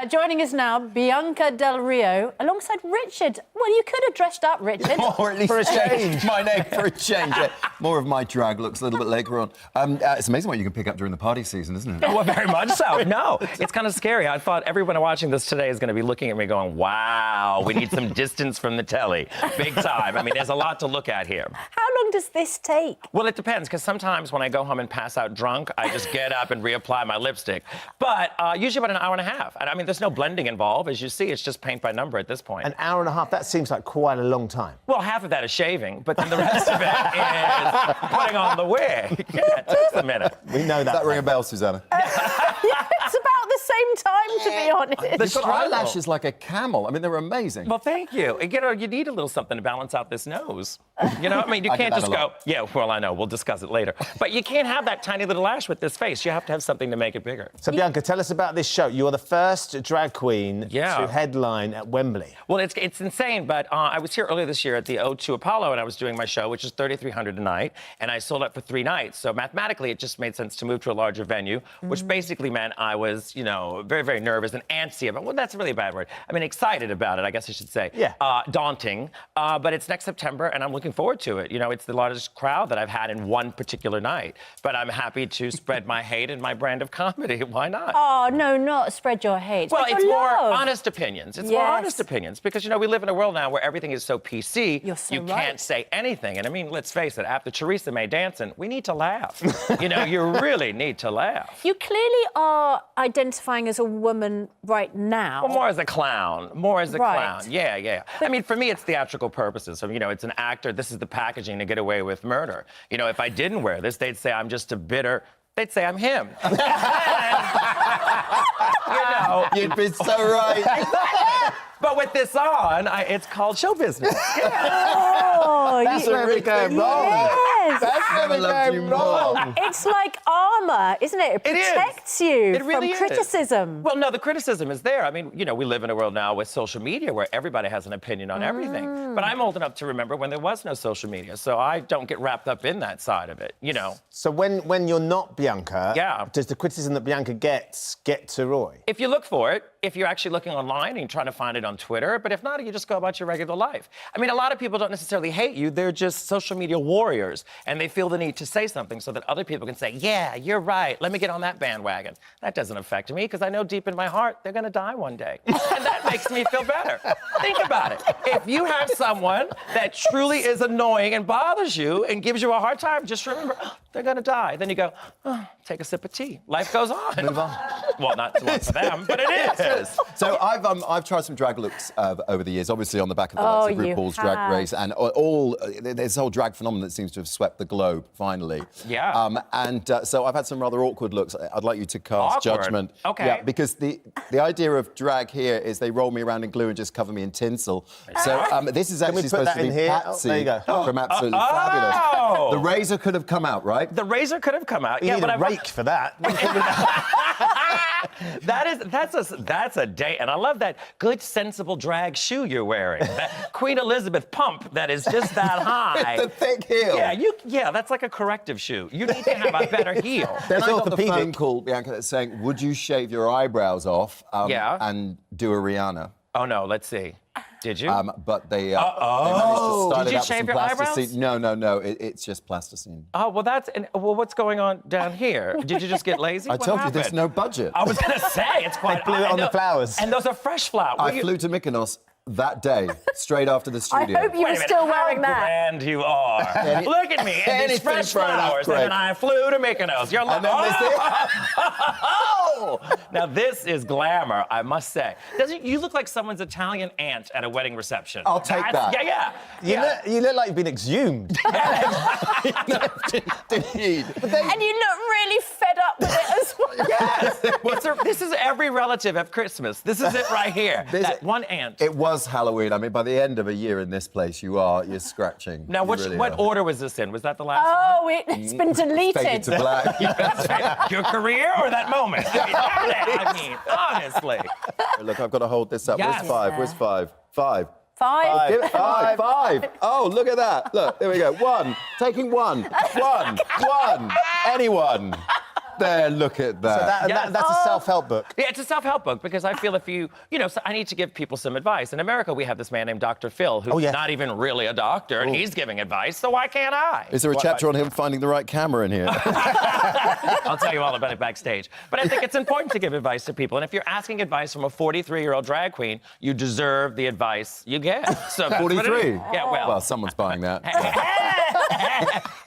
Joining us now, Bianca Del Rio, alongside Richard. Well, you could have dressed up, Richard. Or at least for a change. My name for a change. Yeah. More of my drag looks a little bit later on. It's amazing what you can pick up during the party season, isn't it? Well, very much so. No, it's kind of scary. I thought everyone watching this today is going to be looking at me going, wow, we need some distance from the telly. Big time. I mean, there's a lot to look at here. How long does this take? Well, it depends, because sometimes when I go home and pass out drunk, I just get up and reapply my lipstick. But usually about an hour and a half. And I mean, there's no blending involved. As you see, it's just paint by number at this point. An hour and a half, that seems like quite a long time. Well, half of that is shaving, but then the rest of it is putting on the wig. Yeah, it takes a minute. We know that. Does that ring a bell, Susanna? It's about the same time, to be honest. You've got eyelashes like a camel. I mean, they're amazing. Well, thank you. You need a little something to balance out this nose. You know, I mean, you can't just go, yeah, well, I know, we'll discuss it later. But you can't have that tiny little lash with this face. You have to have something to make it bigger. So, Bianca, tell us about this show. You are the first drag queen to headline at Wembley. Well, it's insane, but I was here earlier this year at the O2 Apollo, and I was doing my show, which is $3,300 a night, and I sold out for 3 nights. So mathematically, it just made sense to move to a larger venue, which basically meant I was, you know, very, very nervous and antsy about, well, that's a really bad word. I mean, excited about it, I guess I should say. Yeah. Daunting, but it's next September, and I'm looking forward to it. You know, it's the largest crowd that I've had in one particular night, but I'm happy to spread my hate and my brand of comedy. Why not? Oh, no, not spread your hate. Well, spread it's your more love. honest opinions. It's more honest opinions, because, you know, we live in a world now where everything is so PC, You're so you right. can't say anything. And I mean, let's face it, after Theresa May dancing, we need to laugh. You know, you really need to laugh. You clearly are identifying as a woman right now. Well, more as a clown. More as a Right. clown. Yeah, yeah. I mean, for me, it's theatrical purposes. So, you know, it's an actor. This is the packaging to get away with murder. You know, if I didn't wear this, they'd say I'm just a bitter... They'd say I'm him. You know. You'd be so right. But with this on, it's called show business. Oh, That's where we go wrong. Yes. That's where we go wrong. It's like armour, isn't it? It protects you It really from is. criticism. Well, no, the criticism is there. I mean, you know, we live in a world now with social media where everybody has an opinion on everything. But I'm old enough to remember when there was no social media, so I don't get wrapped up in that side of it, you know. So when you're not Bianca, Yeah. does the criticism that Bianca gets get to Roy? If you look for it, if you're actually looking online and you're trying to find it on Twitter, but if not, you just go about your regular life. I mean, a lot of people don't necessarily hate you. They're just social media warriors, and they feel the need to say something so that other people can say, yeah, you're right, let me get on that bandwagon. That doesn't affect me, because I know deep in my heart they're going to die one day. And that makes me feel better. Think about it. If you have someone that truly is annoying and bothers you and gives you a hard time, just remember, they're going to die. Then you go, oh, take a sip of tea. Life goes on. Move on. Well, not so much for them, but it is. So I've tried some drag looks over the years, obviously on the back of the likes of you RuPaul's have. Drag Race, and this whole drag phenomenon that seems to have swept the globe finally. Yeah. So I've had some rather awkward looks. I'd like you to cast Awkward? judgment. Okay. Yeah, because the idea of drag here is they roll me around in glue and just cover me in tinsel. So this is actually we put supposed that to be in here? Oh, Patsy there you go. from Absolutely Fabulous. Oh! The razor could have come out, right? The razor could have come out. You Yeah, need but a rake for that. that's a day, and I love that good, sensible drag shoe you're wearing. That Queen Elizabeth pump that is just that high. The thick heel. Yeah, that's like a corrective shoe. You need to have a better heel. Then That's I got the orthopedic. phone call, Bianca, that's saying, would you shave your eyebrows off Yeah. and do a Rihanna? Oh no, let's see. Did you? But they managed to style Did it you up with shave some your eyebrows? plasticine. No. It's just plasticine. Oh well, what's going on down here? Did you just get lazy? I What told you there's happened? no budget. I was gonna say it's quite. blew it on and the flowers. and those are fresh flowers. I flew to Mykonos that day, straight after the I studio. hope you Wait a were minute, still how wearing that. grand you are. Look at me, and these anything fresh for an flowers, and upgrade. then I flew to Mykonos. You're like, And then oh! Now this is glamour, I must say. You look like someone's Italian aunt at a wedding reception. I'll take that. Yeah. You look like you've been exhumed. Indeed. And you look really fed up with it as well. Yes. This is every relative at Christmas. This is it right here. That one aunt. It was Halloween. I mean, by the end of a year in this place, you're scratching. Now, You really what are. order was this in? Was that the last one? Oh, it's been deleted. Faded to black. Your career or that moment? I mean, honestly. Look, I've got to hold this up. Yes. Where's five? Where's five? Five. Five. Give it five. Oh, look at that. Look, there we go. One. Taking one. One. Anyone. There, look at that. So that's a self-help book. Yeah, it's a self-help book because I feel if you know, so I need to give people some advice. In America, we have this man named Dr. Phil, who's not even really a doctor, and he's giving advice, so why can't I? Is there a chapter on him finding the right camera in here? I'll tell you all about it backstage. But I think it's important to give advice to people, and if you're asking advice from a 43-year-old drag queen, you deserve the advice you get. So 43? Yeah, Well, someone's buying that.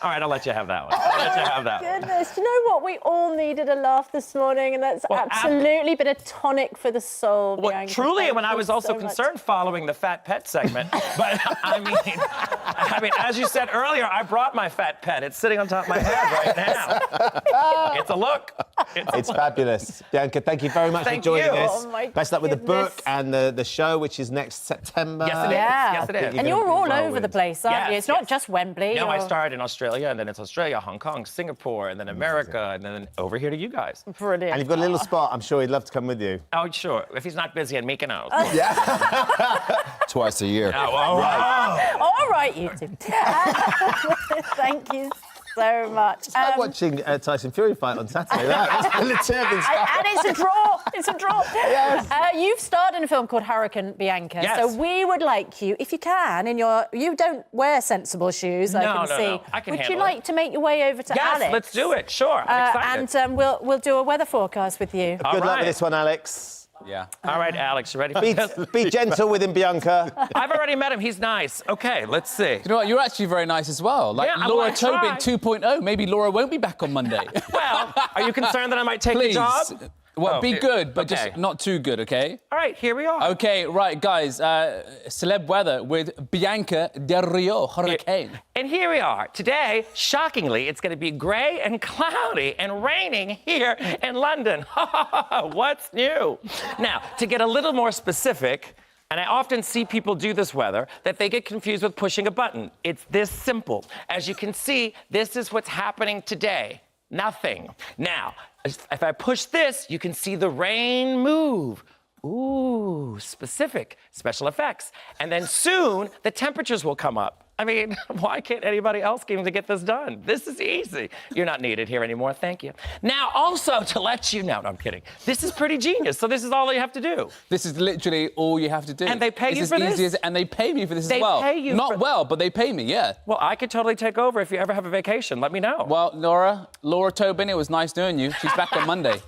All right, I'll let you have that one. I'll let you have that one. Goodness, do you know what? We all needed a laugh this morning, and that's absolutely been a tonic for the soul. Well, Bianca. truly, Thank when I you was also so much. concerned following the fat pet segment. But I mean, as you said earlier, I brought my fat pet. It's sitting on top of my head right now. It's a look. It's fabulous. Bianca, thank you very much for joining us. Oh, my Best luck with the book goodness. and the show, which is next September. Yes, it is. Yeah. Yes, it is. And you're all over the place, aren't you? It's not just Wembley. No, I you're- started in Australia, and then it's Australia, Hong Kong, Singapore, and then America, and then over here to you guys. Brilliant. And you've got a little spot. I'm sure he'd love to come with you. Oh, sure. If he's not busy in Mykonos. Twice a year. All right. All right, you two. Thank you so much. It's like watching Tyson Fury fight on Saturday. And it's a draw. It's a draw. Yes. You've starred in a film called Hurricane, Bianca. Yes. So we would like you, if you can, you don't wear sensible shoes, I can see. No. I can Would you handle like it. to make your way over to Alex? Yes, let's do it. Sure. I'm excited. And we'll do a weather forecast with you. All Good luck right. with this one, Alex. Yeah. All right, Alex, you ready for this? Be gentle with him, Bianca. I've already met him. He's nice. Okay, let's see. You know what? You're actually very nice as well. Like Yeah, Laura I try. Tobin 2.0. Maybe Laura won't be back on Monday. Well, are you concerned that I might take the Please. job? Well, Oh, be good, but okay. just not too good, okay? All right, here we are. Okay, right, guys. Celeb weather with Bianca Del Rio, Hurricane. And here we are. Today, shockingly, it's going to be gray and cloudy and raining here in London. What's new? Now, to get a little more specific, and I often see people do this weather, that they get confused with pushing a button. It's this simple. As you can see, this is what's happening today. Nothing. Now, if I push this, you can see the rain move. Ooh, specific, special effects. And then soon, the temperatures will come up. I mean, why can't anybody else get to get this done? This is easy. You're not needed here anymore, thank you. Now, also, to let you know, no, I'm kidding. This is pretty genius, so this is all you have to do. This is literally all you have to do. And they pay it's you as for this? easy as, and they pay me for this They as well. pay you Not for- well, but they pay me, yeah. Well, I could totally take over if you ever have a vacation. Let me know. Well, Laura Tobin, it was nice knowing you. She's back on Monday.